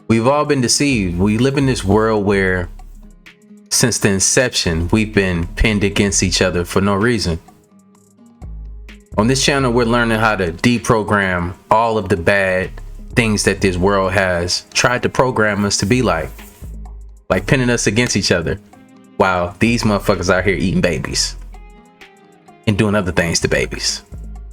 We've all been deceived. We live in this world where since the inception, we've been pinned against each other for no reason. On this channel, we're learning how to deprogram all of the bad things that this world has tried to program us to be like pinning us against each other, while these motherfuckers out here eating babies and doing other things to babies.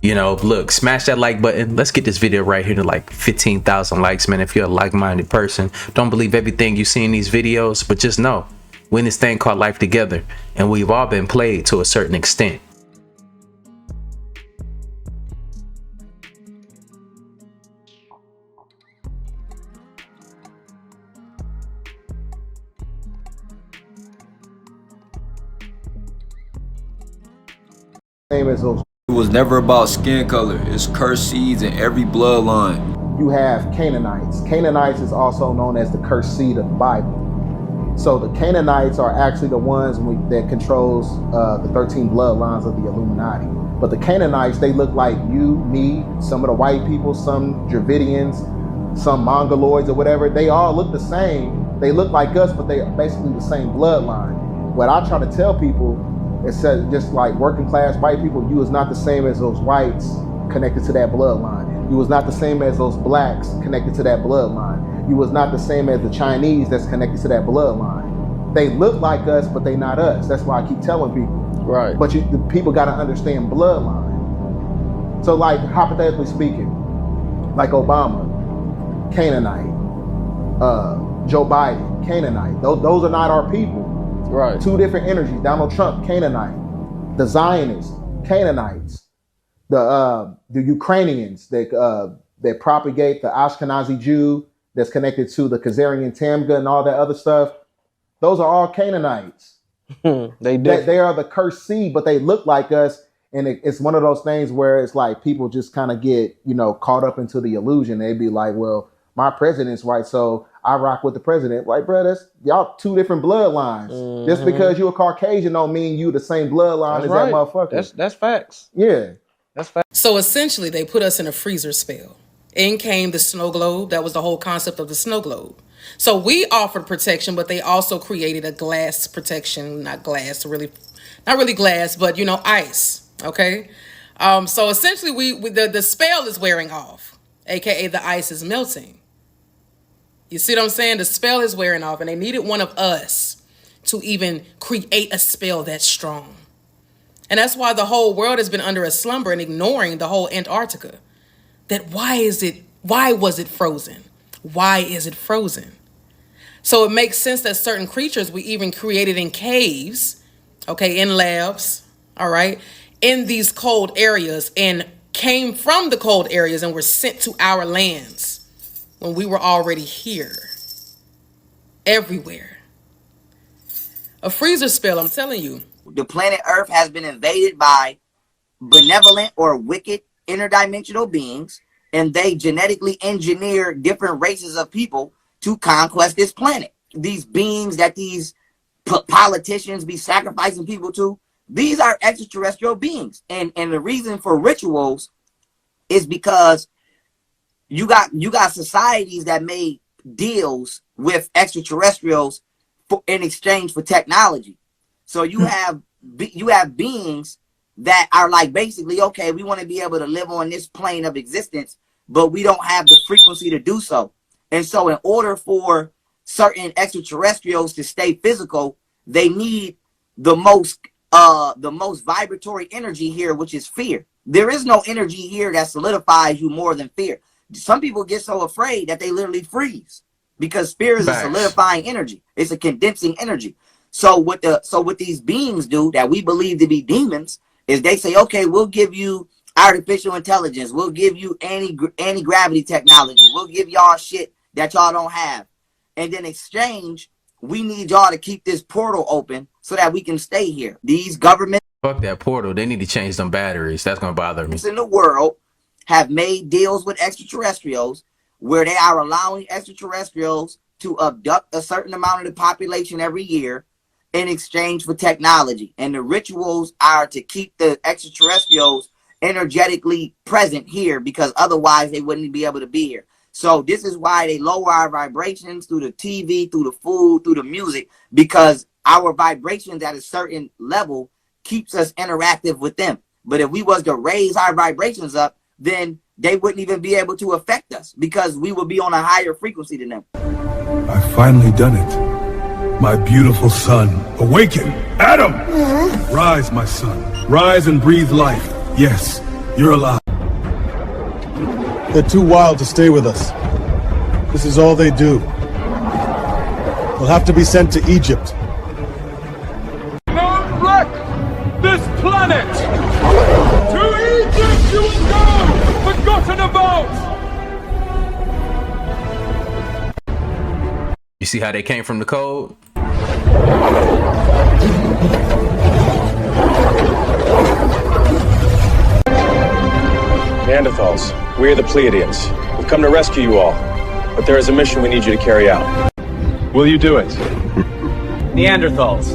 You know, look, smash that like button. Let's get this video right here to like 15,000 likes, man. If you're a like-minded person, don't believe everything you see in these videos, but just know we're in this thing called life together, and we've all been played to a certain extent. It was never about skin color. It's cursed seeds in every bloodline. You have Canaanites. Canaanites is also known as the cursed seed of the Bible. So the Canaanites are actually the ones that controls the 13 bloodlines of the Illuminati. But the Canaanites, they look like you, me, some of the white people, some Dravidians, some Mongoloids or whatever. They all look the same. They look like us, but they are basically the same bloodline. What I try to tell people, it says just like working class white people, you is not the same as those whites connected to that bloodline. You was not the same as those blacks connected to that bloodline. You was not the same as the Chinese that's connected to that bloodline. They look like us, but they not us. That's why I keep telling people. Right. But the people got to understand bloodline. So like hypothetically speaking, like Obama, Canaanite, Joe Biden, Canaanite. Those are not our people. Right. Two different energies. Donald Trump, Canaanite. The Zionists, Canaanites. The Ukrainians that propagate the Ashkenazi Jew that's connected to the Khazarian Tamga and all that other stuff. Those are all Canaanites. They are the cursed seed, but they look like us. And it's one of those things where it's like people just kind of get, caught up into the illusion. They'd be like, well, my president's white, so I rock with the president. Like, bro, that's y'all two different bloodlines. Mm-hmm. Just because you're a Caucasian don't mean you the same bloodline as that motherfucker. That's facts. Yeah. That's facts. So essentially, they put us in a freezer spell. In came the snow globe. That was the whole concept of the snow globe. So we offered protection, but they also created a glass protection. Not glass, really, not really glass, but ice. Okay. So essentially, the spell is wearing off, aka the ice is melting. You see what I'm saying? The spell is wearing off, and they needed one of us to even create a spell that's strong. And that's why the whole world has been under a slumber and ignoring the whole Antarctica. That why was it frozen? Why is it frozen? So it makes sense that certain creatures we even created in caves, okay, in labs, all right, in these cold areas, and came from the cold areas and were sent to our lands when we were already here, everywhere. A freezer spell, I'm telling you. The planet Earth has been invaded by benevolent or wicked interdimensional beings, and they genetically engineer different races of people to conquest this planet. These beings that these politicians be sacrificing people to, these are extraterrestrial beings. And the reason for rituals is because you got societies that made deals with extraterrestrials in exchange for technology. So you have beings that are like, basically, okay, we want to be able to live on this plane of existence, but we don't have the frequency to do so. And so in order for certain extraterrestrials to stay physical, they need the most vibratory energy here, which is fear. There is no energy here that solidifies you more than fear. Some people get so afraid that they literally freeze, because fear is a solidifying energy. It's a condensing energy. So what these beings do that we believe to be demons is they say, okay, we'll give you artificial intelligence. We'll give you anti-gravity technology. We'll give y'all shit that y'all don't have. And in exchange, we need y'all to keep this portal open so that we can stay here. These governments, Fuck that portal. They need to change them batteries. That's going to bother me. in the world have made deals with extraterrestrials where they are allowing extraterrestrials to abduct a certain amount of the population every year in exchange for technology. And the rituals are to keep the extraterrestrials energetically present here, because otherwise they wouldn't be able to be here. So this is why they lower our vibrations through the TV, through the food, through the music, because our vibrations at a certain level keeps us interactive with them. But if we was to raise our vibrations up, then they wouldn't even be able to affect us because we would be on a higher frequency than them. I've finally done it. My beautiful son, awaken! Adam! Rise, my son. Rise and breathe life. Yes, you're alive. They're too wild to stay with us. This is all they do. They'll have to be sent to Egypt. Don't wreck this planet! To Egypt you will go! Forgotten about! You see how they came from the code? Neanderthals, we are the Pleiadians. We've come to rescue you all, but there is a mission we need you to carry out. Will you do it? Neanderthals,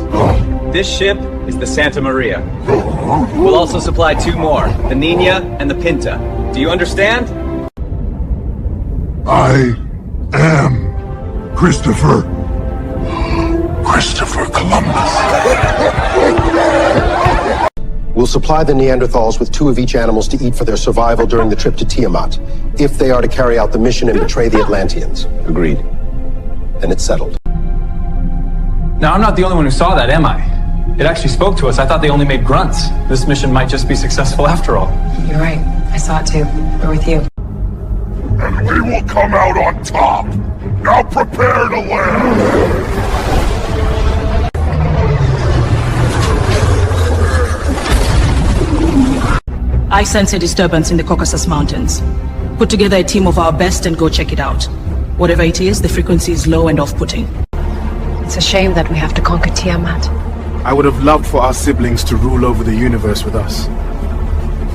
this ship is the Santa Maria. We'll also supply 2 more, the Nina and the Pinta. Do you understand? I am Christopher Columbus. We'll supply the Neanderthals with 2 of each animals to eat for their survival during the trip to Tiamat, if they are to carry out the mission and betray the Atlanteans. Agreed. Then it's settled. Now, I'm not the only one who saw that, am I? It actually spoke to us. I thought they only made grunts. This mission might just be successful after all. You're right. I saw it too. We're with you. And we will come out on top. Now prepare to land. I sense a disturbance in the Caucasus Mountains. Put together a team of our best and go check it out. Whatever it is, the frequency is low and off-putting. It's a shame that we have to conquer Tiamat. I would have loved for our siblings to rule over the universe with us.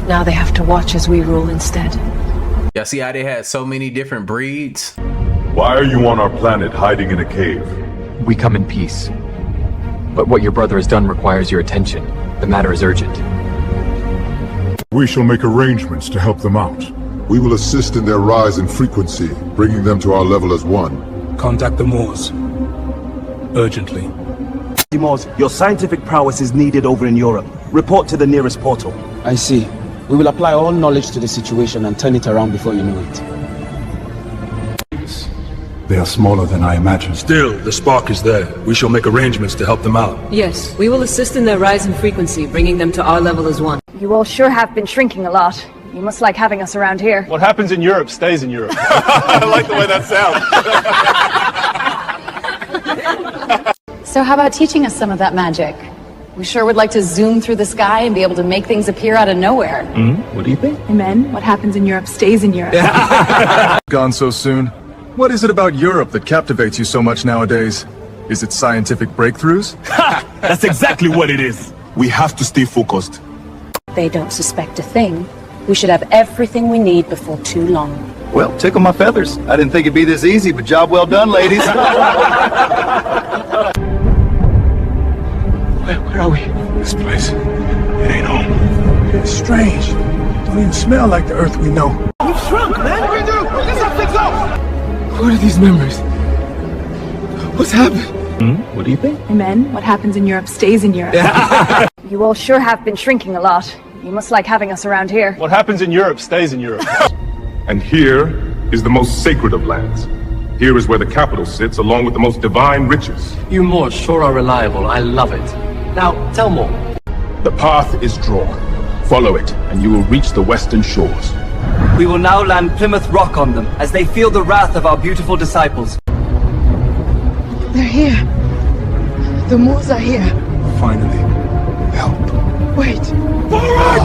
Now they have to watch as we rule instead. Y'all see how they had so many different breeds? Why are you on our planet hiding in a cave? We come in peace. But what your brother has done requires your attention. The matter is urgent. We shall make arrangements to help them out. We will assist in their rise in frequency, bringing them to our level as one. Contact the Moors. Urgently. Moors, your scientific prowess is needed over in Europe. Report to the nearest portal. I see. We will apply all knowledge to the situation and turn it around before you know it. They are smaller than I imagined. Still, the spark is there. We shall make arrangements to help them out. Yes, we will assist in their rise in frequency, bringing them to our level as one. You all sure have been shrinking a lot. You must like having us around here. What happens in Europe stays in Europe. I like the way that So how about teaching us some of that magic? We sure would like to zoom through the sky and be able to make things appear out of nowhere. What do you think? Amen. What happens in Europe stays in Europe. Gone so soon? What is it about Europe that captivates you so much nowadays? Is it scientific breakthroughs? That's exactly what it is. We have to stay focused. They don't suspect a thing. We should have everything we need before too long. Well, tickle my feathers. I didn't think it'd be this easy, but job well done, ladies. Where are we? This place. It ain't home. It's strange. Don't even smell like the Earth we know. We've shrunk, man. What do we do? Let's not fix up. What are these memories? What's happened? What do you think? Amen. What happens in Europe stays in Europe. You all sure have been shrinking a lot. You must like having us around here. What happens in Europe stays in Europe. And here is the most sacred of lands. Here is where the capital sits, along with the most divine riches. You Moors sure are reliable. I love it. Now, tell more. The path is drawn. Follow it, and you will reach the western shores. We will now land Plymouth Rock on them, as they feel the wrath of our beautiful disciples. They're here. The Moors are here. Finally. Help. Wait. Forward!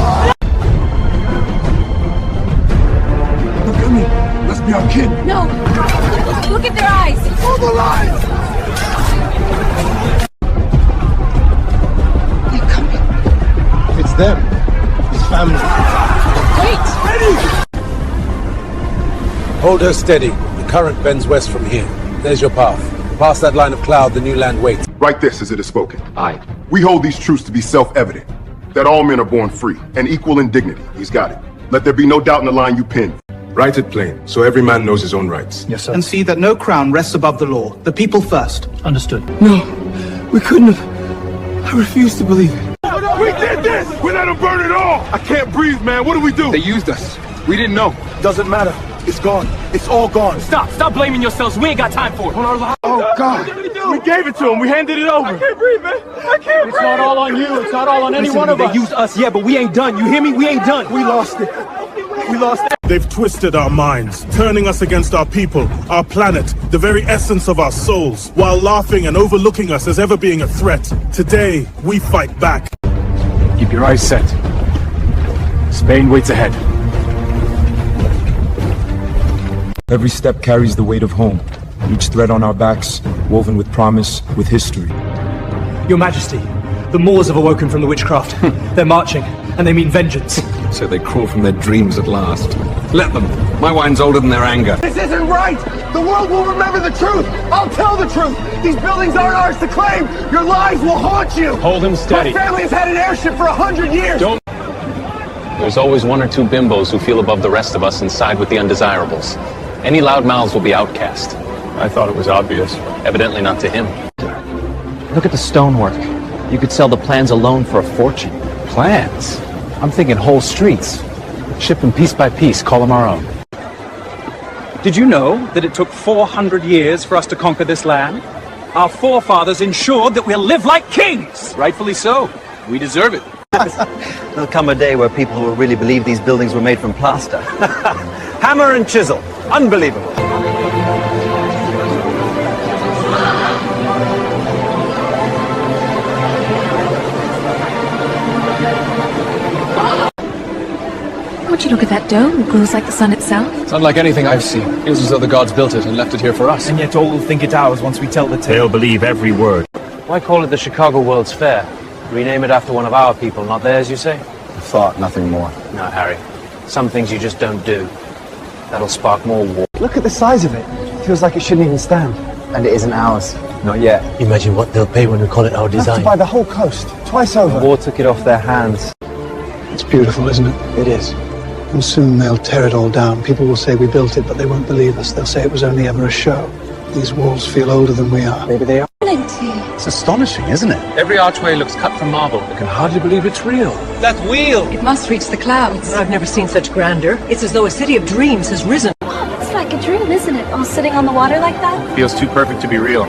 They're coming. Let's be our kid. No. Look at their eyes. Pull the line! They're coming. It's them. His family. Wait. Ready! Hold her steady. The current bends west from here. There's your path. Past that line of cloud, the new land waits. Write this as it is spoken. Aye. We hold these truths to be self-evident, that all men are born free and equal in dignity. He's got it. Let there be no doubt in the line you penned. Write it plain, so every man knows his own rights. Yes, sir. And see that no crown rests above the law. The people first. Understood. No, we couldn't have. I refuse to believe it. We did this! We let them burn it all! I can't breathe, man. What do we do? They used us. We didn't know. Doesn't matter. It's gone. It's all gone. Stop blaming yourselves. We ain't got time for it. Oh, God. We gave it to him. We handed it over. I can't breathe, man. I can't breathe. It's not all on you. It's not all on any one of us. They used us, yeah, but we ain't done. You hear me? We ain't done. We lost it. We lost it. They've twisted our minds, turning us against our people, our planet, the very essence of our souls, while laughing and overlooking us as ever being a threat. Today, we fight back. Keep your eyes set. Spain waits ahead. Every step carries the weight of home. Each thread on our backs, woven with promise, with history. Your Majesty, the Moors have awoken from the witchcraft. They're marching, and they mean vengeance. So they crawl from their dreams at last. Let them. My wine's older than their anger. This isn't right! The world will remember the truth! I'll tell the truth! These buildings aren't ours to claim! Your lies will haunt you! Hold him steady. My family has had an airship for 100 years! Don't. There's always one or two bimbos who feel above the rest of us and side with the undesirables. Any loud mouths will be outcast. I thought it was obvious. Evidently not to him. Look at the stonework. You could sell the plans alone for a fortune. Plans? I'm thinking whole streets. Ship them piece by piece, call them our own. Did you know that it took 400 years for us to conquer this land? Our forefathers ensured that we'll live like kings! Rightfully so. We deserve it. There'll come a day where people will really believe these buildings were made from plaster. Hammer and chisel. Unbelievable. Would you look at that dome? It glows like the sun itself. It's unlike anything I've seen. Feels as though the gods built it and left it here for us. And yet all will think it's ours once we tell the tale. They'll believe every word. Why call it the Chicago World's Fair? Rename it after one of our people, not theirs, you say? Thought, nothing more. No, Harry. Some things you just don't do. That'll spark more war. Look at the size of it. Feels like it shouldn't even stand. And it isn't ours. Not yet. Imagine what they'll pay when we call it our design. To buy the whole coast, twice over. The war took it off their hands. It's beautiful, isn't it? It is. And soon they'll tear it all down. People will say we built it, but they won't believe us. They'll say it was only ever a show. These walls feel older than we are. Maybe they are. It's astonishing, isn't it? Every archway looks cut from marble. I can hardly believe it's real. That wheel! It must reach the clouds. I've never seen such grandeur. It's as though a city of dreams has risen. It's like a dream, isn't it? All sitting on the water like that? Feels too perfect to be real.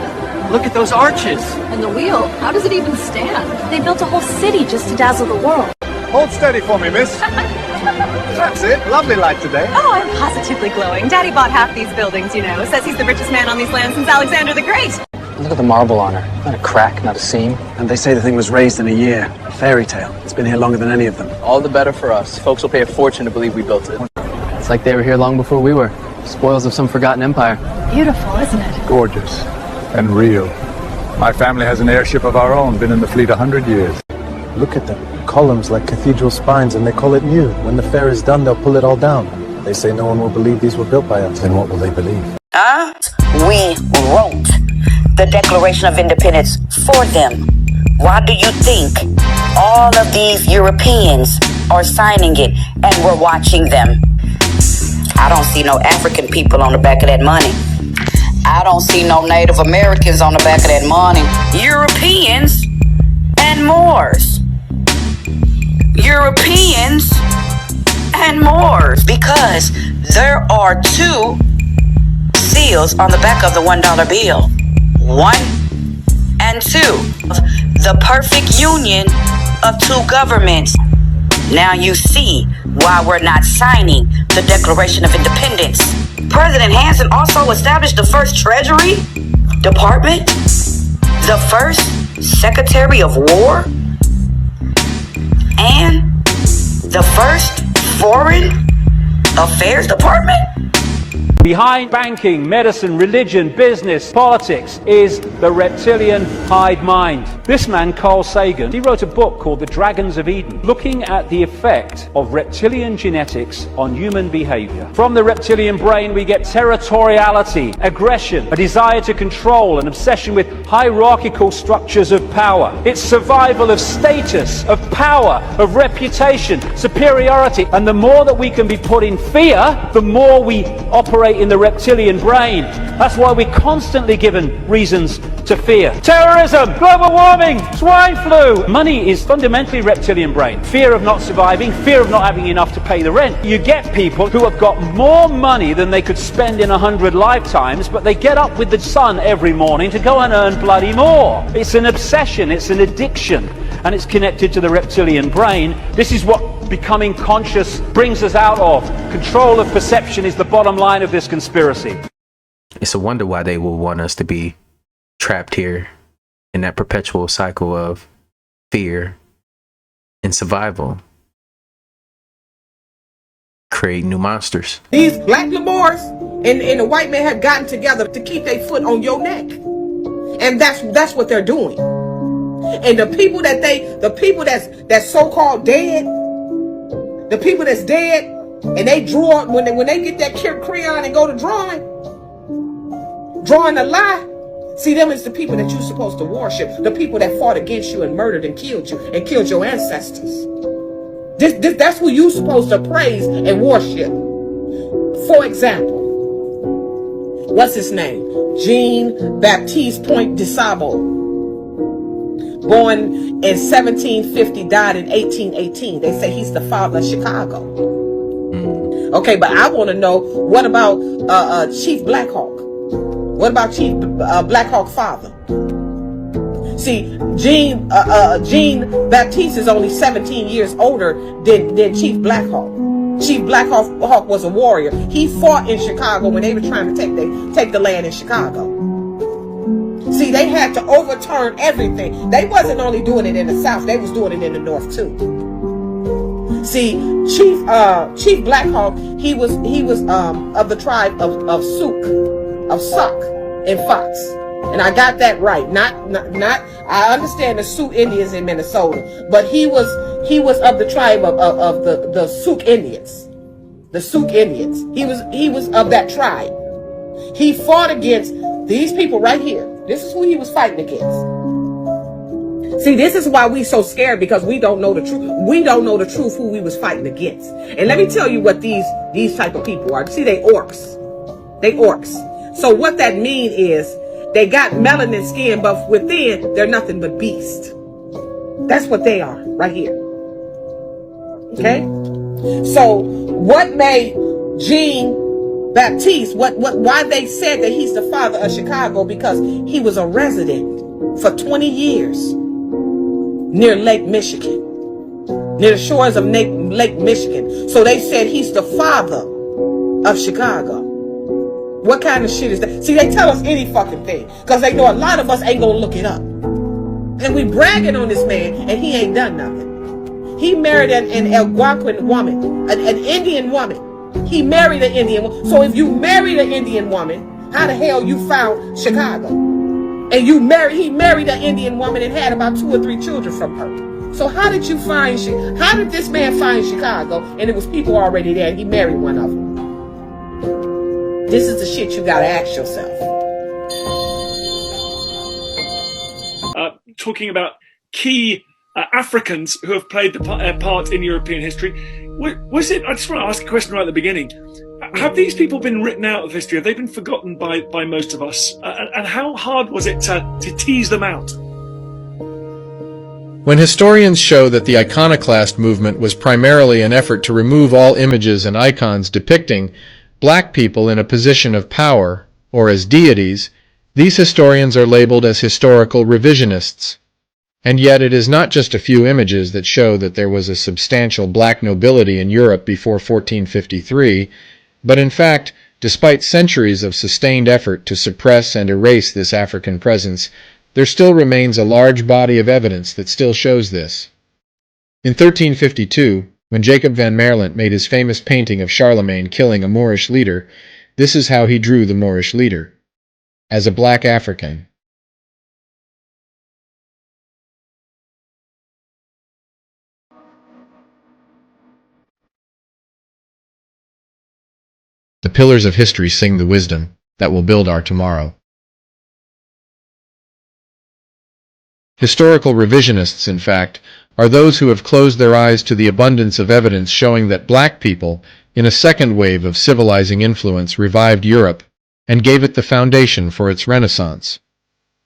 Look at those arches! And the wheel, how does it even stand? They built a whole city just to dazzle the world. Hold steady for me, miss. That's it. Lovely light today. Oh, I'm positively glowing. Daddy bought half these buildings, you know. Says he's the richest man on these lands since Alexander the Great. Look at the marble on her. Not a crack, not a seam. And they say the thing was raised in a year. A fairy tale. It's been here longer than any of them. All the better for us. Folks will pay a fortune to believe we built it. It's like they were here long before we were. Spoils of some forgotten empire. Beautiful, isn't it? Gorgeous. And real. My family has an airship of our own. Been in the fleet 100 years. Look at them. Columns like cathedral spines, and they call it new. When the fair is done, they'll pull it all down. They say no one will believe these were built by us. Then what will they believe? We wrote the Declaration of Independence for them. Why do you think all of these Europeans are signing it and we're watching them? I don't see no African people on the back of that money. I don't see no Native Americans on the back of that money. Europeans and Moors. Europeans and Moors. Because there are two seals on the back of the $1 bill. 1 and 2. The perfect union of two governments. Now you see why we're not signing the Declaration of Independence. President Hanson also established the first Treasury Department, the first Secretary of War, and the first Foreign Affairs Department. Behind banking, medicine, religion, business, politics is the reptilian hive mind. This man, Carl Sagan, he wrote a book called The Dragons of Eden, looking at the effect of reptilian genetics on human behavior. From the reptilian brain, we get territoriality, aggression, a desire to control, an obsession with hierarchical structures of power. It's survival of status, of power, of reputation, superiority. And the more that we can be put in fear, the more we operate in the reptilian brain. That's why we're constantly given reasons to fear. Terrorism, global warming, swine flu. Money is fundamentally reptilian brain. Fear of not surviving, fear of not having enough to pay the rent. You get people who have got more money than they could spend in 100 lifetimes, but they get up with the sun every morning to go and earn bloody more. It's an obsession, it's an addiction, and it's connected to the reptilian brain. This is what becoming conscious brings us out of. Control of perception is the bottom line of this conspiracy. It's a wonder why they will want us to be trapped here in that perpetual cycle of fear and survival. Create new monsters. These black Lamars and the white men have gotten together to keep their foot on your neck. And that's what they're doing. And the people that's so-called dead, the people that's dead, and they draw when they get that crayon and go to drawing a lie. See, them is the people that you're supposed to worship, the people that fought against you and murdered and killed you and killed your ancestors. That's who you're supposed to praise and worship. For example, what's his name? Jean-Baptiste Point de Sable. Born in 1750, died in 1818. They say he's the father of Chicago. Okay, but I want to know, what about Chief Black Hawk? What about Chief Black Hawk father? See, Jean Baptiste is only 17 years older than Chief Black Hawk. Chief Black Hawk was a warrior. He fought in Chicago when they were trying to take the land in Chicago. See, they had to overturn everything. They wasn't only doing it in the South, they was doing it in the North too. See, Chief Black Hawk, he was of the tribe of Sauk and Fox. And I got that right. Not I understand the Sioux Indians in Minnesota, but he was of the tribe of the Sioux Indians. The Sioux Indians. He was of that tribe. He fought against these people right here. This is who he was fighting against. See, this is why we so scared, because we don't know the truth. We don't know the truth who we was fighting against. And let me tell you what these type of people are. See, they orcs. They orcs. So what that mean is they got melanin skin, but within they're nothing but beast. That's what they are right here. Okay? So what made Jean-Baptiste, why they said that he's the father of Chicago? Because he was a resident for 20 years near Lake Michigan, near the shores of Lake Michigan. So they said he's the father of Chicago. What kind of shit is that? See, they tell us any fucking thing, because they know a lot of us ain't gonna look it up. And we bragging on this man, and he ain't done nothing. He married an Algonquin woman, an Indian woman. He married an Indian woman. So if you married an Indian woman, how the hell you found Chicago? And he married an Indian woman and had about 2 or 3 children from her. So how did this man find Chicago? And it was people already there, and he married one of them. This is the shit you gotta ask yourself. Talking about key Africans who have played the part in European history. Was it? I just want to ask a question right at the beginning. Have these people been written out of history? Have they been forgotten by most of us? And how hard was it to tease them out? When historians show that the iconoclast movement was primarily an effort to remove all images and icons depicting black people in a position of power, or as deities, these historians are labeled as historical revisionists. And yet it is not just a few images that show that there was a substantial black nobility in Europe before 1453, but in fact, despite centuries of sustained effort to suppress and erase this African presence, there still remains a large body of evidence that still shows this. In 1352, when Jacob van Maerlant made his famous painting of Charlemagne killing a Moorish leader, this is how he drew the Moorish leader. As a black African. The pillars of history sing the wisdom that will build our tomorrow. Historical revisionists, in fact, are those who have closed their eyes to the abundance of evidence showing that black people, in a second wave of civilizing influence, revived Europe and gave it the foundation for its renaissance.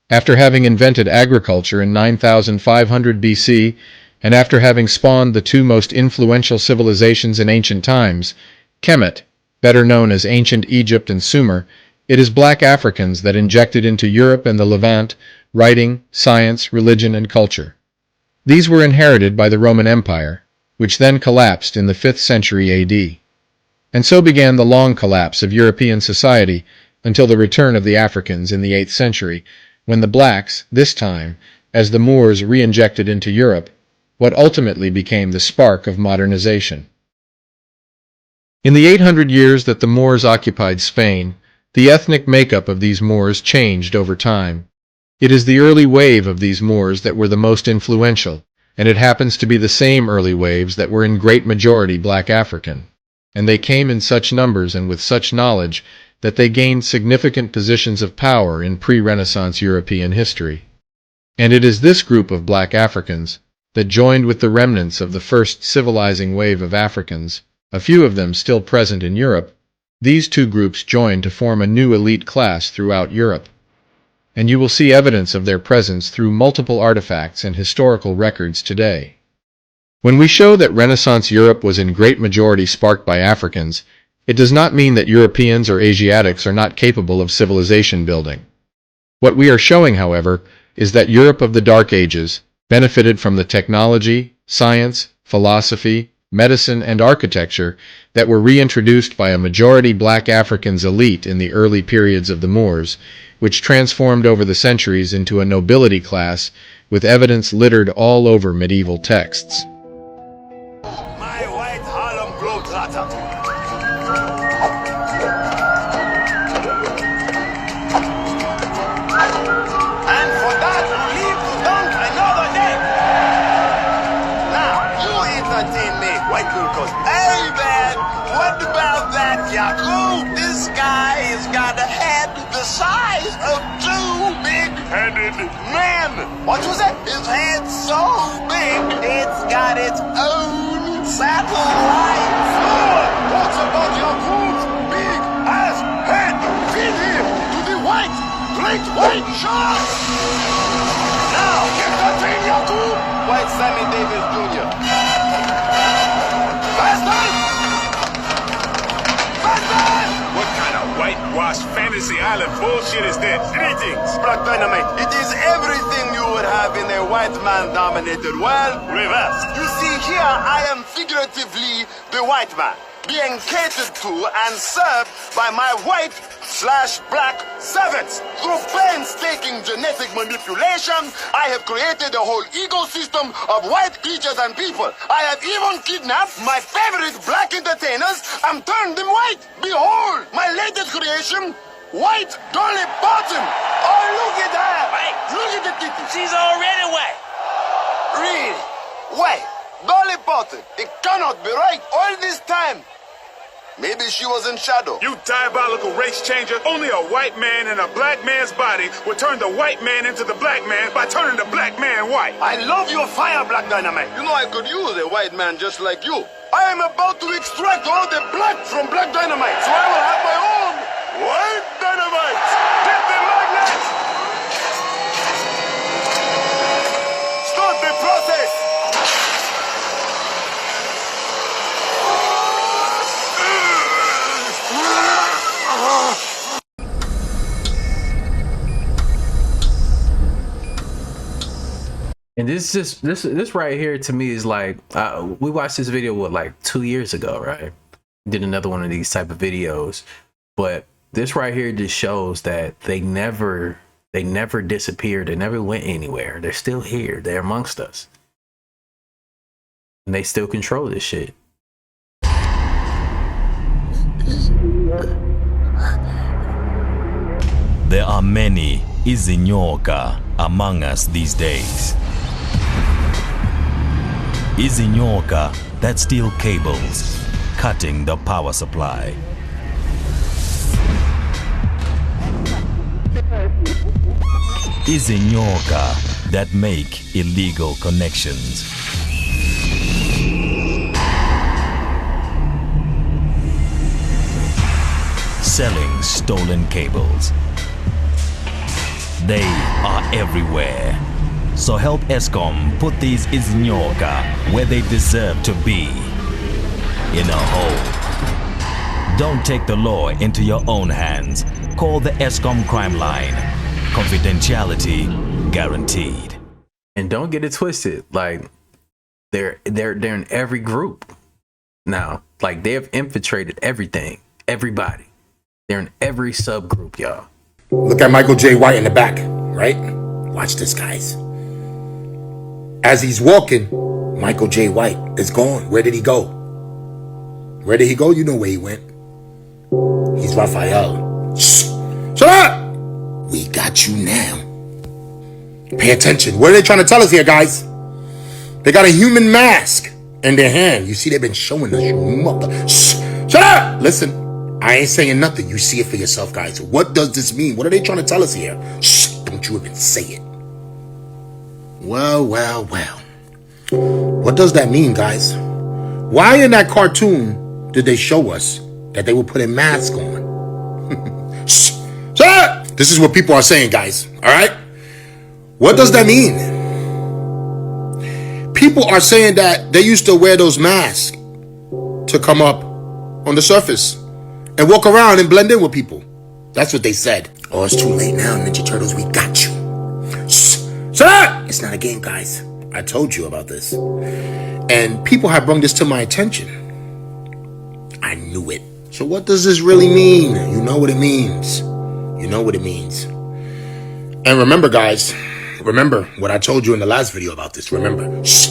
After having invented agriculture in 9500 BC, and after having spawned the two most influential civilizations in ancient times, Kemet, better known as ancient Egypt and Sumer, it is black Africans that injected into Europe and the Levant writing, science, religion, and culture. These were inherited by the Roman Empire, which then collapsed in the 5th century AD. And so began the long collapse of European society until the return of the Africans in the 8th century, when the blacks, this time, as the Moors re-injected into Europe, what ultimately became the spark of modernization. In the 800 years that the Moors occupied Spain, the ethnic makeup of these Moors changed over time. It is the early wave of these Moors that were the most influential, and it happens to be the same early waves that were in great majority black African. And they came in such numbers and with such knowledge that they gained significant positions of power in pre-Renaissance European history. And it is this group of black Africans that joined with the remnants of the first civilizing wave of Africans, a few of them still present in Europe. These two groups joined to form a new elite class throughout Europe. And you will see evidence of their presence through multiple artifacts and historical records today. When we show that Renaissance Europe was in great majority sparked by Africans, it does not mean that Europeans or Asiatics are not capable of civilization building. What we are showing, however, is that Europe of the Dark Ages benefited from the technology, science, philosophy, medicine, and architecture that were reintroduced by a majority black Africans elite in the early periods of the Moors, which transformed over the centuries into a nobility class with evidence littered all over medieval texts. My white Harlem Globetrotter. And for that, we leave to dunk another day. Now, you entertain me, white Lucas. Hey, man, what about that Yakub? This guy has got a head the size of two big-headed men. What was it? His head's so big, it's got its own satellite. What's about Yakub's big-ass head? Feed him to the white shark. Now, get that thing, Yakub. White Sammy Davis Jr. Bastard! What kind of whitewashed fantasy island bullshit is this? Greetings, Black Dynamite. It is everything you would have in a white man-dominated world, reversed. You see, here I am figuratively the white man, being catered to and served by my white/black servants. Through painstaking genetic manipulation, I have created a whole ecosystem of white creatures and people. I have even kidnapped my favorite black entertainers and turned them white. Behold, my latest creation, White Dolly Bottom. Oh, look at her. Wait. Look at the titty. She's already white. Really? White. Dolly Bottom. It cannot be right all this time. Maybe she was in shadow. You diabolical race changer. Only a white man in a black man's body would turn the white man into the black man by turning the black man white. I love your fire, Black Dynamite. You know I could use a white man just like you. I am about to extract all the black from Black Dynamite, so I will have my own white dynamite. Get the magnet! Start the process! And this right here to me is like, we watched this video like 2 years ago, right? Did another one of these type of videos, but this right here just shows that they never disappeared. They never went anywhere. They're still here. They're amongst us, and they still control this shit. There are many Izinyoka among us these days. Izinyoka that steal cables, cutting the power supply. Izinyoka that make illegal connections. Selling stolen cables. They are everywhere. So help ESCOM put these Izinyoka where they deserve to be. In a hole. Don't take the law into your own hands. Call the ESCOM crime line. Confidentiality guaranteed. And don't get it twisted. Like they're in every group now. Like they have infiltrated everything, everybody. They're in every subgroup, y'all. Look at Michael J. White in the back, right? Watch this, guys. As he's walking, Michael J. White is gone. Where did he go? Where did he go? You know where he went. He's Raphael. Shh. Shut up! We got you now. Pay attention. What are they trying to tell us here, guys? They got a human mask in their hand. You see, they've been showing us, you mother. Shh. Shut up! Listen. I ain't saying nothing. You see it for yourself, guys. What does this mean? What are they trying to tell us here? Shh, don't you even say it. Well. What does that mean, guys? Why in that cartoon did they show us that they were putting masks on? Shh, shut up! This is what people are saying, guys. All right? What does that mean? People are saying that they used to wear those masks to come up on the surface and walk around and blend in with people. That's what they said. Oh, it's too late now, Ninja Turtles. We got you. Shh. Shut up! It's not a game, guys. I told you about this. And people have brought this to my attention. I knew it. So what does this really mean? You know what it means. You know what it means. And remember, guys, remember what I told you in the last video about this. Remember. Shh.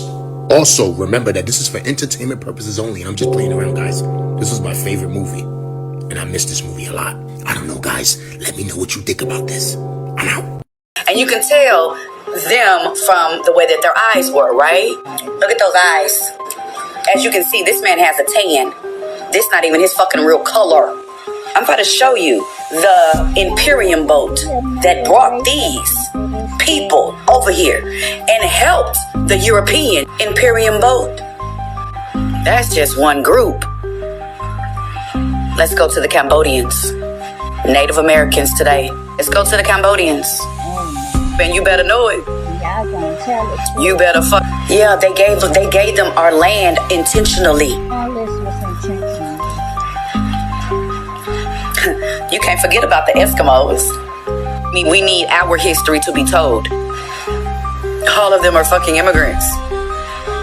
Also, remember that this is for entertainment purposes only. And I'm just playing around, guys. This was my favorite movie. And I miss this movie a lot. I don't know, guys. Let me know what you think about this. I'm out. And you can tell them from the way that their eyes were, right? Look at those eyes. As you can see, this man has a tan. This not even his fucking real color. I'm about to show you the Imperium boat that brought these people over here and helped the European Imperium boat. That's just one group. Let's go to the Cambodians. Native Americans today. Let's go to the Cambodians. And you better know it. You better fuck. Yeah, they gave them our land intentionally. You can't forget about the Eskimos. I mean, we need our history to be told. All of them are fucking immigrants.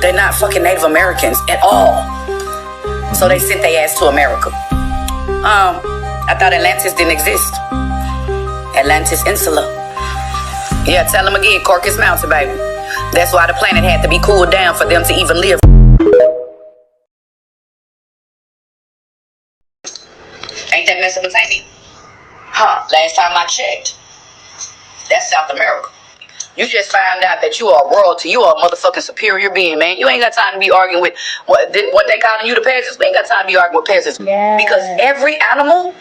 They're not fucking Native Americans at all. So they sent their ass to America. I thought Atlantis didn't exist. Atlantis Insula. Yeah, tell them again, Corcus Mountain, baby. That's why the planet had to be cooled down for them to even live. Ain't that Mesopotamia? Huh, last time I checked. That's South America. You just found out that you are royalty. You are a motherfucking superior being, man. You ain't got time to be arguing with what they calling you the peasants. We ain't got time to be arguing with peasants. Yeah. Because every animal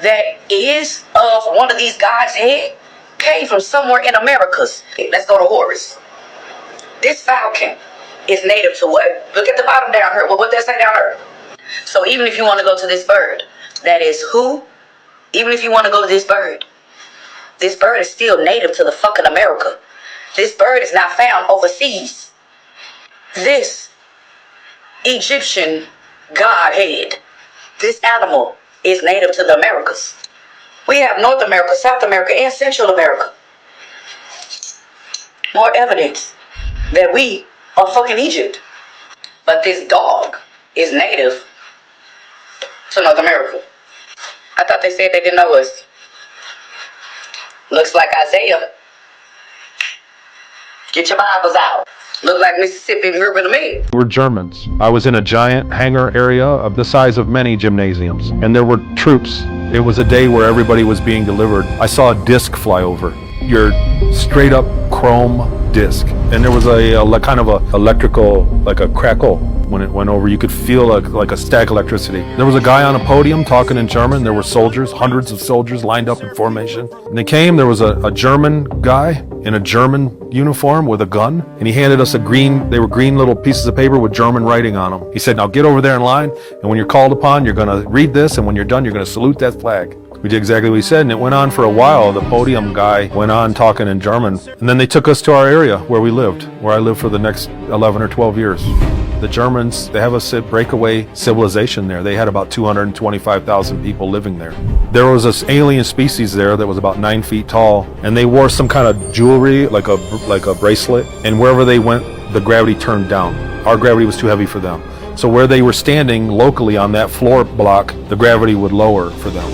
that is of one of these gods' head came from somewhere in Americas. Let's go to Horus. This falcon is native to what? Look at the bottom down here. Well, what that say down here? So even if you want to go to this bird, that is who? Even if you want to go to this bird is still native to the fucking America. This bird is not found overseas. This Egyptian godhead, this animal is native to the Americas. We have North America, South America, and Central America. More evidence that we are fucking Egypt. But this dog is native to North America. I thought they said they didn't know us. Looks like Isaiah. Get your Bibles out. Look like Mississippi River to me. We're Germans. I was in a giant hangar area of the size of many gymnasiums, and there were troops It was a day where everybody was being delivered. I saw a disc fly over. Your straight up chrome disc. And there was a kind of a electrical, like a crackle when it went over. You could feel like a static electricity. There was a guy on a podium talking in German. There were soldiers, hundreds of soldiers lined up in formation. And they came, there was a German guy in a German uniform with a gun. And he handed us they were green little pieces of paper with German writing on them. He said, now get over there in line. And when you're called upon, you're gonna read this. And when you're done, you're gonna salute that flag. We did exactly what he said, and it went on for a while. The podium guy went on talking in German, and then they took us to our area where we lived, where I lived for the next 11 or 12 years. The Germans, they have a breakaway civilization there. They had about 225,000 people living there. There was this alien species there that was about 9 feet tall, and they wore some kind of jewelry, like a bracelet, and wherever they went, the gravity turned down. Our gravity was too heavy for them. So where they were standing locally on that floor block, the gravity would lower for them.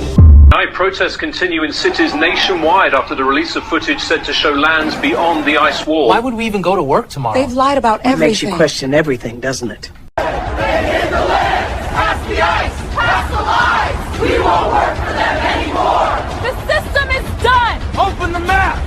Tonight, protests continue in cities nationwide after the release of footage said to show lands beyond the ice wall. Why would we even go to work tomorrow? They've lied about everything. It makes you question everything, doesn't it? Stay in the land, past the ice, past the lies. We won't work for them anymore. The system is done. Open the map.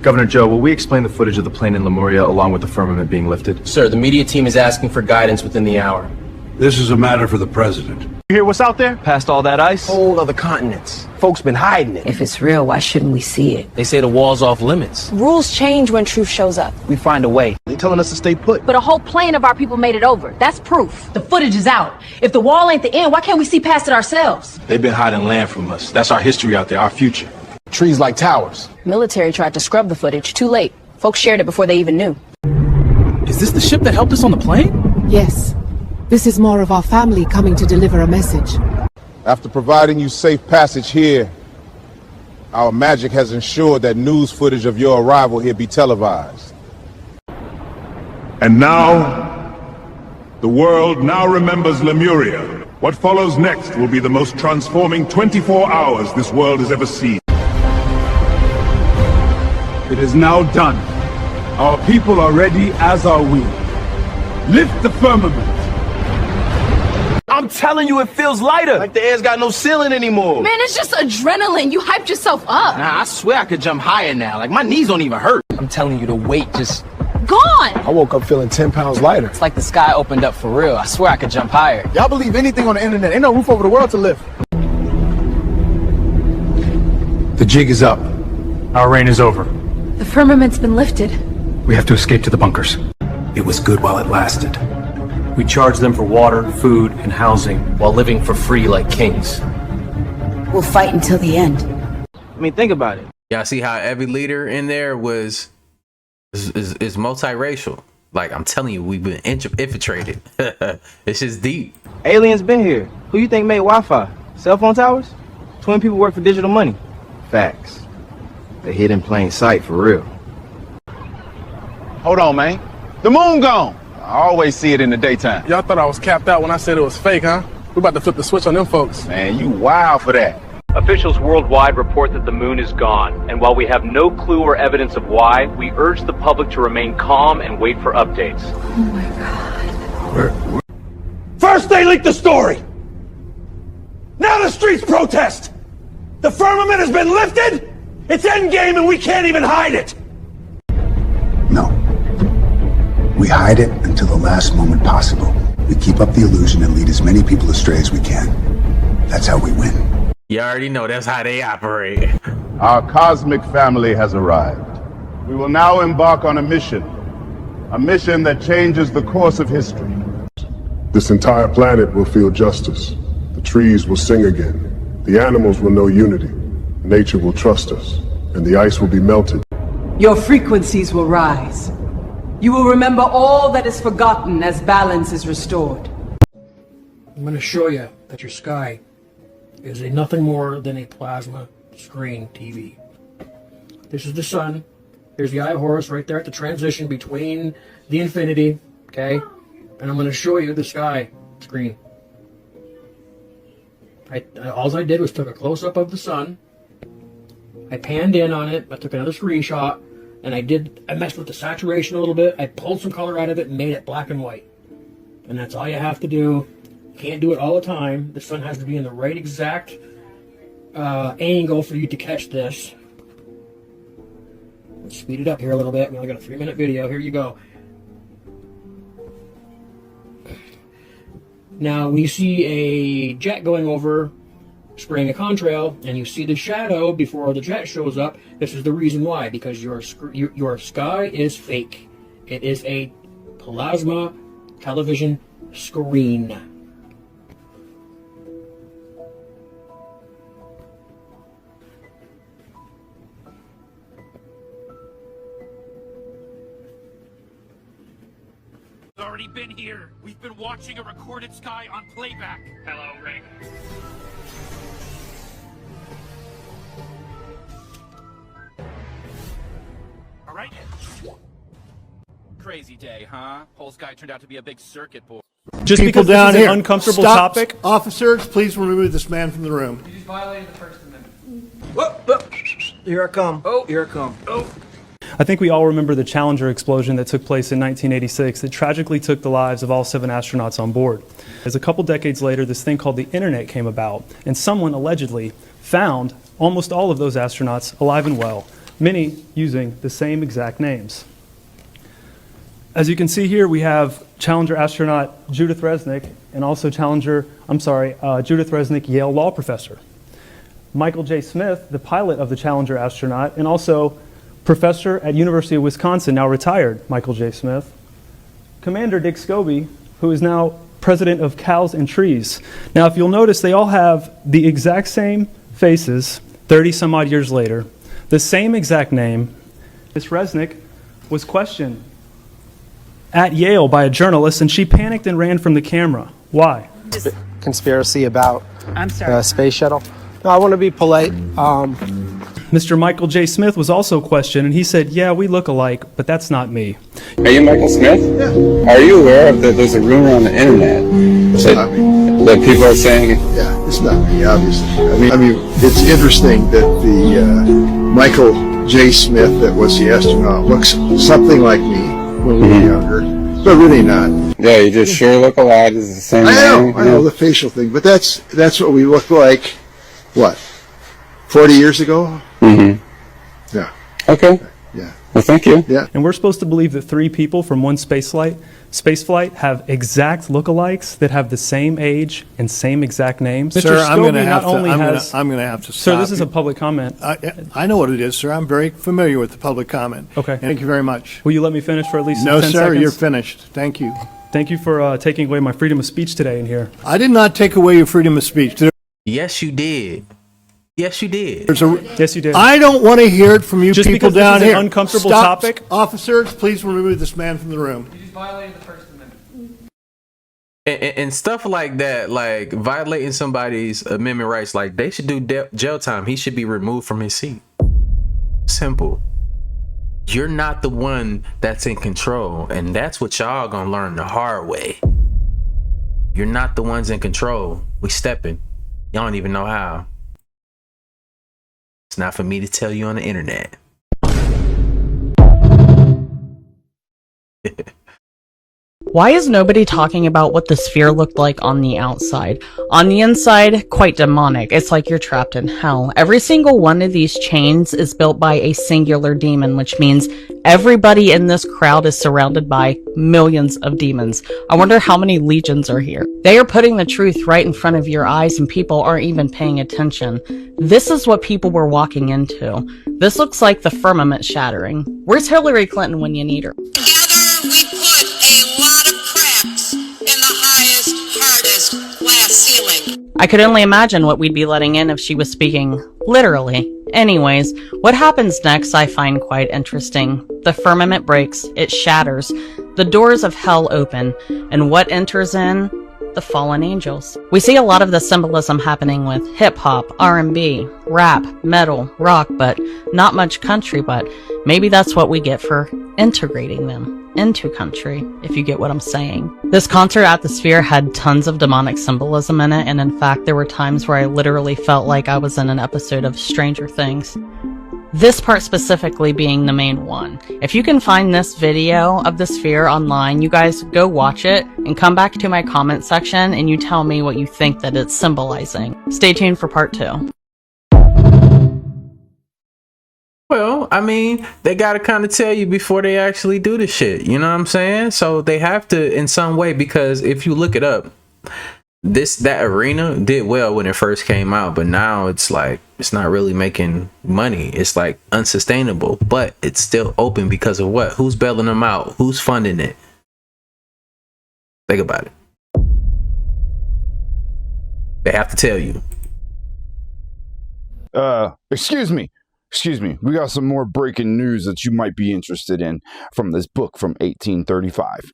Governor Joe, will we explain the footage of the plane in Lemuria along with the firmament being lifted? Sir, the media team is asking for guidance within the hour. This is a matter for the president. You hear what's out there? Past all that ice? Whole other continents. Folks been hiding it. If it's real, why shouldn't we see it? They say the wall's off limits. Rules change when truth shows up. We find a way. They're telling us to stay put. But a whole plane of our people made it over. That's proof. The footage is out. If the wall ain't the end, why can't we see past it ourselves? They've been hiding land from us. That's our history out there, our future. Trees like towers. Military tried to scrub the footage. Too late. Folks shared it before they even knew. Is this the ship that helped us on the plane? Yes. This is more of our family coming to deliver a message. After providing you safe passage here, our magic has ensured that news footage of your arrival here be televised. And now, the world now remembers Lemuria. What follows next will be the most transforming 24 hours this world has ever seen. It is now done. Our people are ready, as are we. Lift the firmament. I'm telling you, it feels lighter. Like the air's got no ceiling anymore. Man, it's just adrenaline. You hyped yourself up. Nah, I swear I could jump higher now. Like, my knees don't even hurt. I'm telling you, the weight just... Gone! I woke up feeling 10 pounds lighter. It's like the sky opened up for real. I swear I could jump higher. Y'all believe anything on the internet. Ain't no roof over the world to lift. The jig is up. Our reign is over. The firmament's been lifted. We have to escape to the bunkers. It was good while it lasted. We charged them for water, food, and housing. While living for free like kings. We'll fight until the end. I mean, think about it. Y'all see how every leader in there is multiracial. Like, I'm telling you, we've been infiltrated. It's just deep. Aliens been here. Who you think made Wi-Fi? Cell phone towers? Twin people work for digital money. Facts. They hid in plain sight for real. Hold on, man. The moon gone. I always see it in the daytime. Y'all thought I was capped out when I said it was fake, huh? We about to flip the switch on them folks. Man, you wild for that. Officials worldwide report that the moon is gone, and while we have no clue or evidence of why, we urge the public to remain calm and wait for updates. Oh my God. First they leaked the story. Now the streets protest. The firmament has been lifted. It's endgame and we can't even hide it. No. We hide it until the last moment possible. We keep up the illusion and lead as many people astray as we can. That's how we win. You already know that's how they operate. Our cosmic family has arrived. We will now embark on a mission that changes the course of history. This entire planet will feel justice. The trees will sing again. The animals will know unity. Nature will trust us, and the ice will be melted. Your frequencies will rise. You will remember all that is forgotten as balance is restored. I'm going to show you that your sky is nothing more than a plasma screen TV. This is the sun. Here's the Eye of Horus right there at the transition between the infinity, okay? And I'm going to show you the sky screen. All I did was took a close-up of the sun. I panned in on it. I took another screenshot. And I messed with the saturation a little bit. I pulled some color out of it and made it black and white. And that's all you have to do. You can't do it all the time. The sun has to be in the right exact angle for you to catch this. Let's speed it up here a little bit. We only got a 3-minute video. Here you go. Now, when you see a jet going over, spraying a contrail, and you see the shadow before the jet shows up, this is the reason why. Because your sky is fake. It is a plasma television screen. Already been here. We've been watching a recorded sky on playback. Hello, Rick. All right. Crazy day, huh? Whole sky turned out to be a big circuit board. Just People because down this is here. an uncomfortable Stop. topic. Officers, please remove this man from the room. You just violated the First Amendment. Here I come. Oh. Here I come. Oh. I think we all remember the Challenger explosion that took place in 1986 that tragically took the lives of all 7 astronauts on board. As a couple decades later, this thing called the internet came about, and someone allegedly found almost all of those astronauts alive and well, many using the same exact names. As you can see here, we have Challenger astronaut Judith Resnick and also Judith Resnick, Yale law professor. Michael J. Smith, the pilot of the Challenger astronaut, and also professor at University of Wisconsin, now retired, Michael J. Smith. Commander Dick Scobie, who is now president of Cows and Trees. Now, if you'll notice, they all have the exact same faces 30 some odd years later, the same exact name. Miss Resnick was questioned at Yale by a journalist, and she panicked and ran from the camera. Why? Conspiracy about space shuttle. No, I want to be polite. Mr. Michael J. Smith was also questioned, and he said, yeah, we look alike, but that's not me. Are you Michael Smith? Yeah. Are you aware of that there's a rumor on the internet that people are saying... Yeah, it's not me, obviously. I mean, it's interesting that the Michael J. Smith that was the astronaut looks something like me when we were younger, but really not. Yeah, you just sure look alike. It's the same name. I know the facial thing, but that's what we look like, what, 40 years ago? Mm-hmm. Yeah. Okay. Yeah. Well, thank you. Yeah. And we're supposed to believe that 3 people from one space flight have exact lookalikes that have the same age and same exact names. Sir, Mr. I'm going to have to stop. Sir, this is a public comment. I know what it is, sir. I'm very familiar with the public comment. Okay. Thank you very much. Will you let me finish for at least 10 No, seconds? sir, you're finished. Thank you. Thank you for taking away my freedom of speech today in here. I did not take away your freedom of speech. Yes, you did. Yes, you did. Yes, you did. I don't want to hear it from you Just people because down this is here. an uncomfortable Stop. topic. Officers, please remove this man from the room. You just violated the First Amendment. And stuff like that, like violating somebody's amendment rights, like they should do jail time. He should be removed from his seat. Simple. You're not the one that's in control, and that's what y'all gonna learn the hard way. You're not the ones in control. We stepping. Y'all don't even know how. It's not for me to tell you on the internet. Why is nobody talking about what the sphere looked like on the outside? On the inside, quite demonic. It's like you're trapped in hell. Every single one of these chains is built by a singular demon, which means everybody in this crowd is surrounded by millions of demons. I wonder how many legions are here. They are putting the truth right in front of your eyes and people aren't even paying attention. This is what people were walking into. This looks like the firmament shattering. Where's Hillary Clinton when you need her? I could only imagine what we'd be letting in if she was speaking literally. Anyways, what happens next I find quite interesting. The firmament breaks, it shatters, the doors of hell open, and what enters in? The fallen angels. We see a lot of the symbolism happening with hip-hop, R&B, rap, metal, rock, but not much country, but maybe that's what we get for integrating them into country, if you get what I'm saying. This concert at the Sphere had tons of demonic symbolism in it, and in fact there were times where I literally felt like I was in an episode of Stranger Things. This part specifically being the main one. If you can find this video of the Sphere online, you guys go watch it and come back to my comment section and you tell me what you think that it's symbolizing. Stay tuned for part 2. know, I mean, they got to kind of tell you before they actually do the shit. You know what I'm saying? So they have to in some way, because if you look it up, that arena did well when it first came out, but now it's like it's not really making money. It's like unsustainable, but it's still open because of what? Who's bailing them out? Who's funding it? Think about it. They have to tell you. Excuse me. We got some more breaking news that you might be interested in from this book from 1835.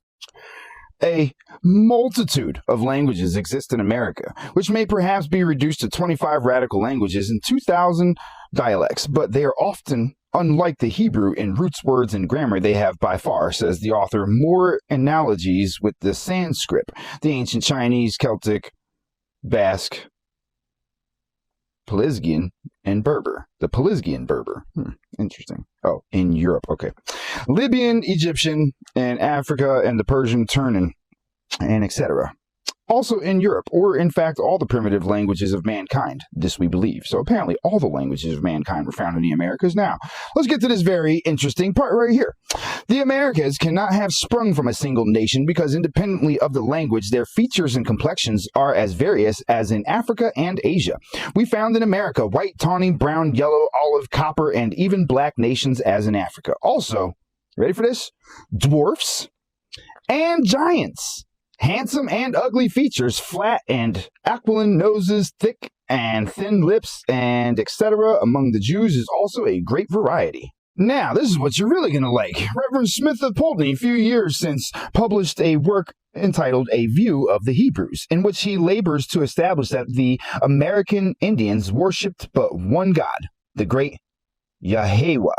A multitude of languages exist in America, which may perhaps be reduced to 25 radical languages and 2,000 dialects, but they are often, unlike the Hebrew in roots, words, and grammar, they have by far, says the author, more analogies with the Sanskrit, the ancient Chinese, Celtic, Basque, Pelasgian, and Berber. The Pelasgian Berber. Interesting. Oh, in Europe. Okay. Libyan, Egyptian, and Africa, and the Persian Turnan, and etc. Also in Europe, or in fact all the primitive languages of mankind. This we believe. So apparently all the languages of mankind were found in the Americas. Now, let's get to this very interesting part right here. The Americas cannot have sprung from a single nation because independently of the language, their features and complexions are as various as in Africa and Asia. We found in America white, tawny, brown, yellow, olive, copper, and even black nations as in Africa. Also, ready for this? Dwarfs and giants. Handsome and ugly features, flat and aquiline noses, thick and thin lips, and etc. among the Jews is also a great variety. Now, this is what you're really going to like. Reverend Smith of Poultney, a few years since, published a work entitled A View of the Hebrews, in which he labors to establish that the American Indians worshipped but one God, the great Yahweh,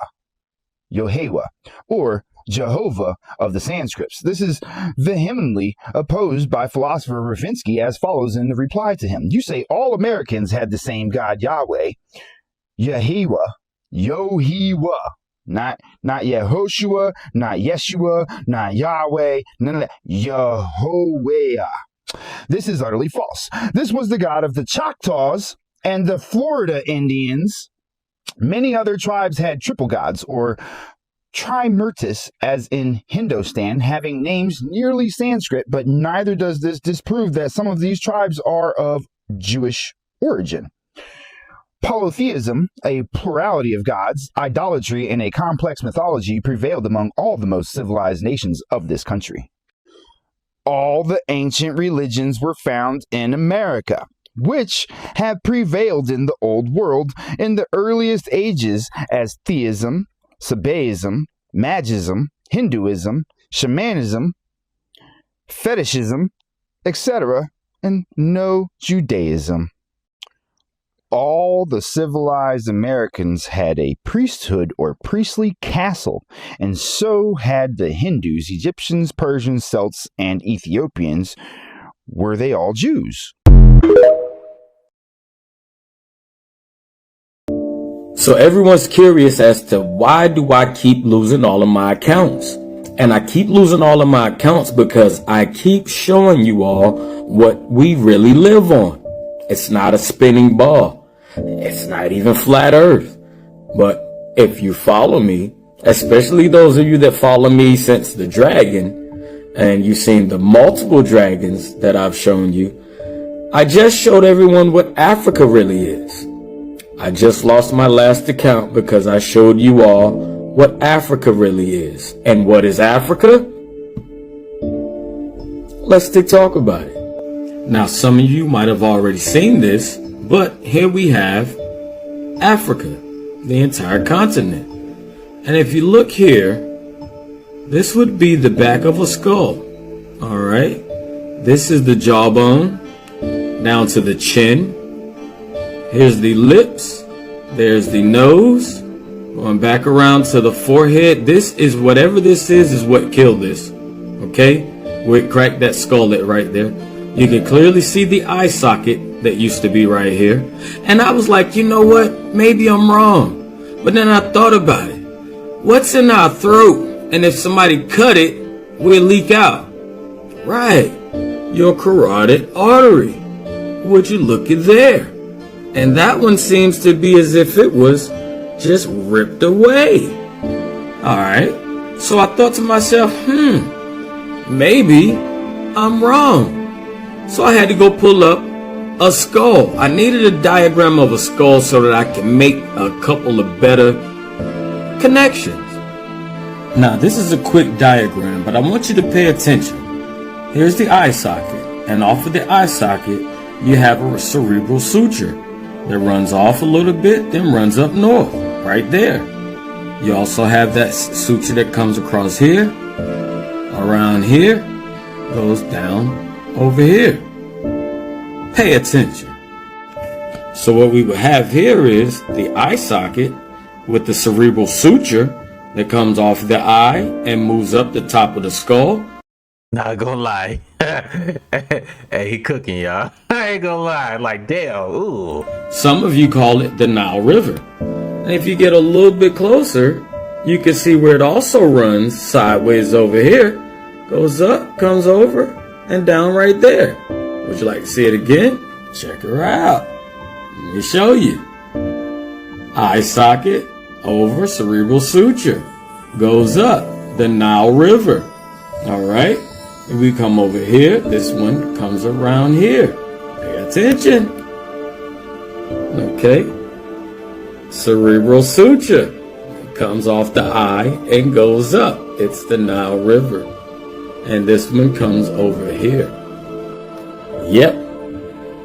or Jehovah of the Sanskrits. This is vehemently opposed by philosopher Rafinsky as follows in the reply to him. You say all Americans had the same God, Yahweh, Yehovah, not Yehoshua, not Yeshua, not Yahweh, none of that. Yehovah. This is utterly false. This was the God of the Choctaws and the Florida Indians. Many other tribes had triple gods, or Trimurtis, as in Hindustan, having names nearly Sanskrit, but neither does this disprove that some of these tribes are of Jewish origin. Polytheism, a plurality of gods, idolatry, and a complex mythology prevailed among all the most civilized nations of this country. All the ancient religions were found in America, which have prevailed in the Old World in the earliest ages as theism, Sabaism, Magism, Hinduism, Shamanism, Fetishism, etc., and no Judaism. All the civilized Americans had a priesthood or priestly castle, and so had the Hindus, Egyptians, Persians, Celts, and Ethiopians. Were they all Jews? So everyone's curious as to why do I keep losing all of my accounts? And I keep losing all of my accounts because I keep showing you all what we really live on. It's not a spinning ball. It's not even flat earth. But if you follow me, especially those of you that follow me since the dragon, and you've seen the multiple dragons that I've shown you, I just showed everyone what Africa really is. I just lost my last account because I showed you all what Africa really is. And what is Africa? Let's talk about it. Now, some of you might have already seen this, but here we have Africa, the entire continent. And if you look here, this would be the back of a skull. All right. This is the jawbone down to the chin. Here's the lips, there's the nose, going back around to the forehead. This is whatever this is what killed this, okay? We cracked that skullet right there. You can clearly see the eye socket that used to be right here. And I was like, you know what? Maybe I'm wrong. But then I thought about it. What's in our throat? And if somebody cut it, we'll leak out. Right, your carotid artery. Would you look at there? And that one seems to be as if it was just ripped away. Alright, so I thought to myself, maybe I'm wrong. So I had to go pull up a skull. I needed a diagram of a skull so that I can make a couple of better connections. Now this is a quick diagram, but I want you to pay attention. Here's the eye socket, and off of the eye socket you have a cerebral suture that runs off a little bit, then runs up north, right there. You also have that suture that comes across here, around here, goes down over here. Pay attention. So what we would have here is the eye socket with the cerebral suture that comes off the eye and moves up the top of the skull. Not gonna lie. Hey, he cooking, y'all. I ain't gonna lie. Like, damn, ooh. Some of you call it the Nile River. And if you get a little bit closer, you can see where it also runs sideways over here, goes up, comes over, and down right there. Would you like to see it again? Check her out. Let me show you. Eye socket over cerebral suture. Goes up the Nile River. Alright? If we come over here, this one comes around here. Pay attention. Okay. Cerebral suture. Comes off the eye and goes up. It's the Nile River. And this one comes over here. Yep.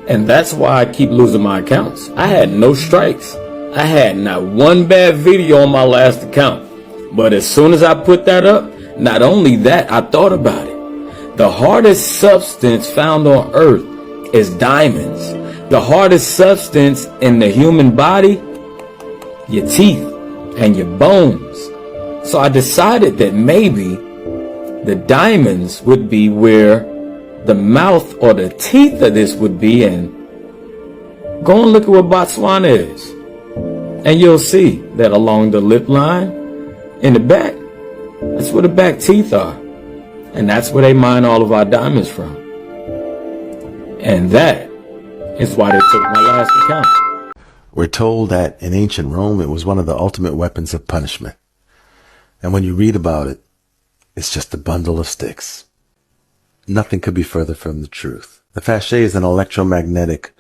And that's why I keep losing my accounts. I had no strikes. I had not one bad video on my last account. But as soon as I put that up, not only that, I thought about it. The hardest substance found on Earth is diamonds. The hardest substance in the human body, your teeth and your bones. So I decided that maybe the diamonds would be where the mouth or the teeth of this would be, and go and look at what Botswana is. And you'll see that along the lip line, in the back, that's where the back teeth are. And that's where they mine all of our diamonds from. And that is why they took my last account. We're told that in ancient Rome, it was one of the ultimate weapons of punishment. And when you read about it, it's just a bundle of sticks. Nothing could be further from the truth. The Fabricated is an electromagnetic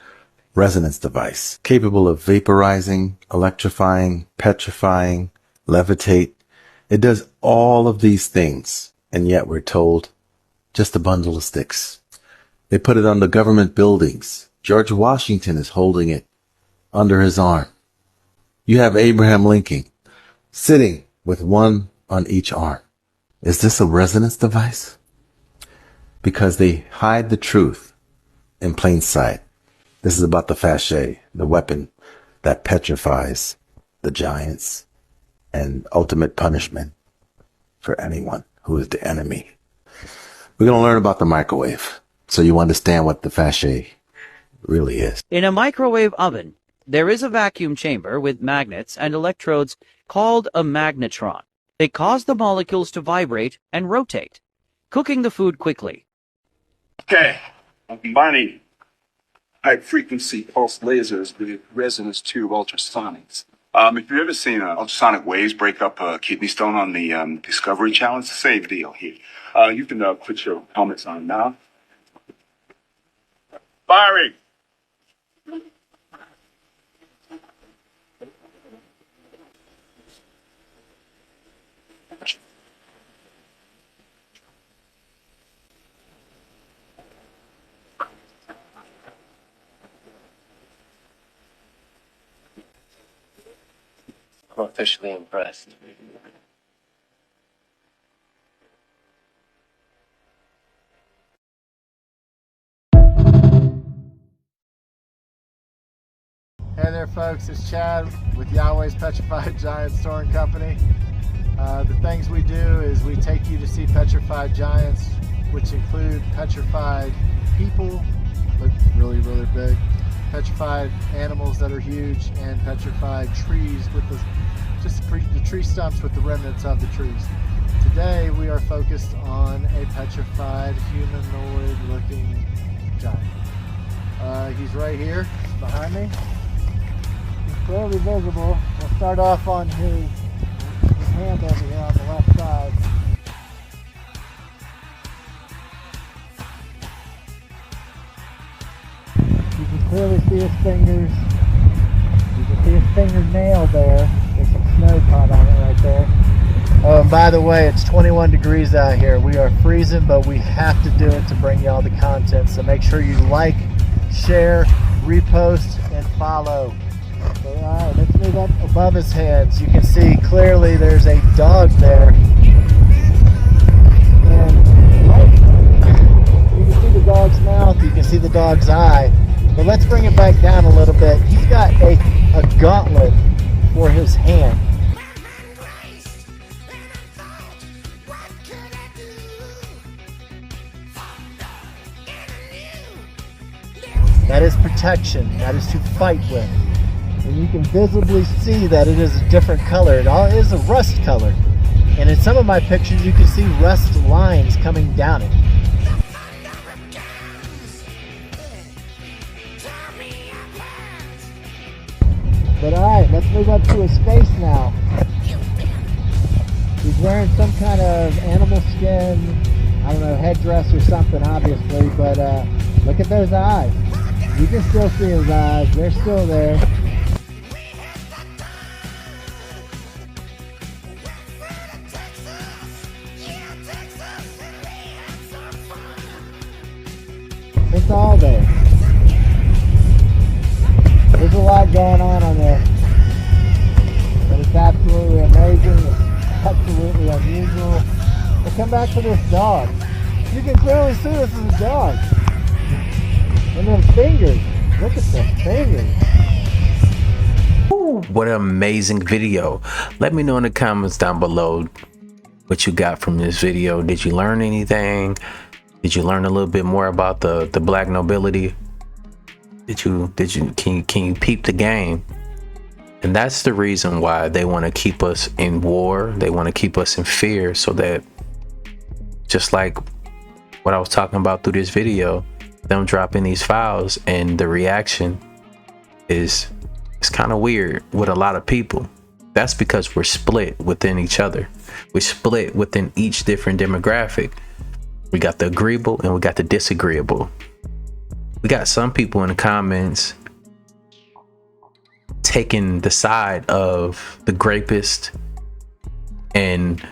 resonance device capable of vaporizing, electrifying, petrifying, levitate. It does all of these things, and yet we're told just a bundle of sticks. They put it on the government buildings. George Washington is holding it under his arm. You have Abraham Lincoln sitting with one on each arm. Is this a resonance device? Because they hide the truth in plain sight. This is about the Fabricated, the weapon that petrifies the giants and ultimate punishment for anyone who is the enemy. We're going to learn about the microwave so you understand what the Fabricated really is. In a microwave oven, there is a vacuum chamber with magnets and electrodes called a magnetron. They cause the molecules to vibrate and rotate, cooking the food quickly. Okay, I'm combining high-frequency pulse lasers with resonance tube ultrasonics. If you've ever seen ultrasonic waves break up a kidney stone on the Discovery Channel, it's the same deal here. You can put your helmets on now. Firing! I'm officially impressed. Hey there folks, it's Chad with Yahweh's Petrified Giant Storing Company. The things we do is we take you to see petrified giants, which include petrified people, look really, really big, petrified animals that are huge, and petrified trees with the tree stumps with the remnants of the trees. Today we are focused on a petrified humanoid looking giant. He's right here behind me. clearly visible. We'll start off on his hand over here on the left side. You can clearly see his fingers. You can see his fingernail there. There's some snow caught on it right there. Oh, and by the way, it's 21 degrees out here. We are freezing, but we have to do it to bring y'all the content. So make sure you like, share, repost, and follow. So, all right, let's move up above his heads. You can see clearly there's a dog there. And right, you can see the dog's mouth, you can see the dog's eye. But let's bring it back down a little bit. He's got a gauntlet for his hand. That is protection. That is to fight with. And you can visibly see that it is a different color. It all is a rust color. And in some of my pictures, you can see rust lines coming down it. But alright, let's move up to his face now. He's wearing some kind of animal skin, I don't know, headdress or something, obviously. But look at those eyes. You can still see his eyes. They're still there. It's all there. There's a lot going on there. But it's absolutely amazing. It's absolutely unusual. But come back to this dog. You can clearly see this is a dog. And them fingers. Look at the fingers. Ooh, what an amazing video. Let me know in the comments down below what you got from this video. Did you learn anything? Did you learn a little bit more about the black nobility? Can you peep the game? And that's the reason why they want to keep us in war. They want to keep us in fear, so that, just like what I was talking about through this video, them dropping these files and the reaction is kind of weird with a lot of people. That's because we're split within each other. We're split within each different demographic. We got the agreeable and we got the disagreeable. We got some people in the comments taking the side of the grapist and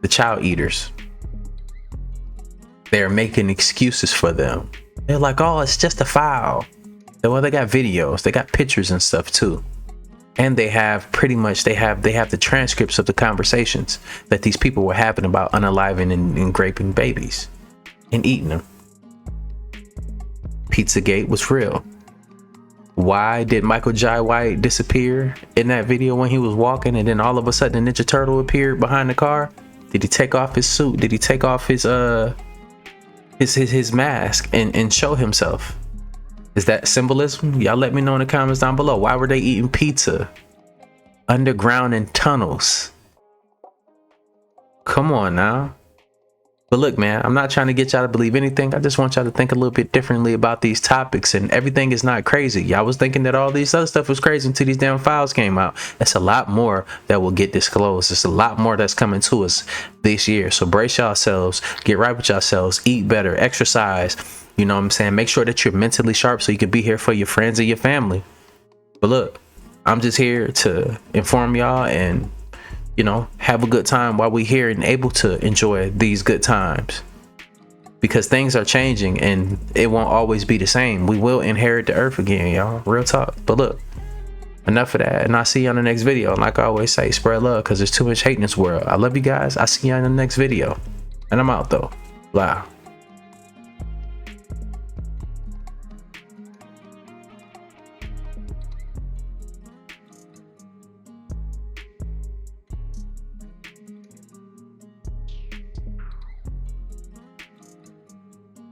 the child eaters. They're making excuses for them. They're like, oh, it's just a file. Well, they got videos, they got pictures and stuff too. And they have pretty much, they have the transcripts of the conversations that these people were having about unaliving and graping babies and eating them. Pizzagate was real. Why did Michael Jai White disappear in that video when he was walking, and then all of a sudden Ninja Turtle appeared behind the car? Did he take off his suit? Did he take off his mask and show himself? Is that symbolism? Y'all let me know in the comments down below. Why were they eating pizza underground in tunnels? Come on now. But look, man, I'm not trying to get y'all to believe anything. I just want y'all to think a little bit differently about these topics, and everything is not crazy. Y'all was thinking that all these other stuff was crazy until these damn files came out. That's a lot more that will get disclosed. There's a lot more that's coming to us this year. So brace yourselves, get right with yourselves, eat better, exercise. You know what I'm saying? Make sure that you're mentally sharp so you can be here for your friends and your family. But look, I'm just here to inform y'all and, you know, have a good time while we're here and able to enjoy these good times. Because things are changing and it won't always be the same. We will inherit the earth again, y'all. Real talk. But look, enough of that. And I'll see you on the next video. And like I always say, spread love because there's too much hate in this world. I love you guys. I'll see you on the next video. And I'm out though. Bye.